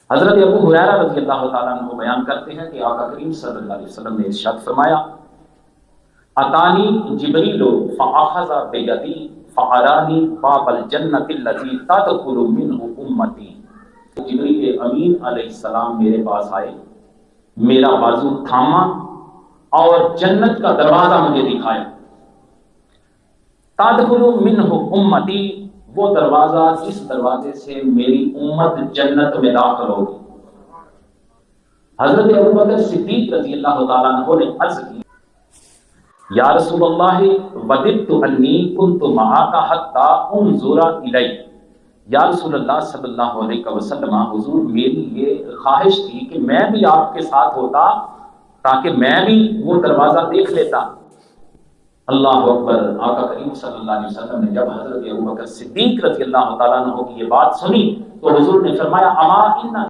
حضرت ابو ہریرہ رضی اللہ تعالیٰ عنہ بیان کرتے ہیں کہ آقا کریم صلی اللہ علیہ وسلم نے ارشاد فرمایا اتانی جبریل فاخذ بیدی فارانی باب الجنت الذی تدخل منہ امتی، جبریل امین علیہ السلام میرے پاس آئے، میرا بازو تھاما اور جنت کا دروازہ مجھے دکھایا، تدخل منہ امتی، وہ دروازہ جس دروازے سے میری امت جنت میں داخل ہوگی۔ حضرت ابوبکر صدیق رضی اللہ تعالیٰ عنہ نے عرض کی یا رسول اللہ وددت انی کنت معک حتی انظر الیک، یا رسول اللہ صلی اللہ علیہ وسلم، حضور میری یہ خواہش تھی کہ میں بھی آپ کے ساتھ ہوتا تاکہ میں بھی وہ دروازہ دیکھ لیتا۔ اللہ اکبر۔ آقا کریم صلی اللہ علیہ وسلم نے جب حضرت ابوبکر صدیق رضی اللہ تعالیٰ عنہ کی یہ بات سنی تو حضور نے فرمایا اما ان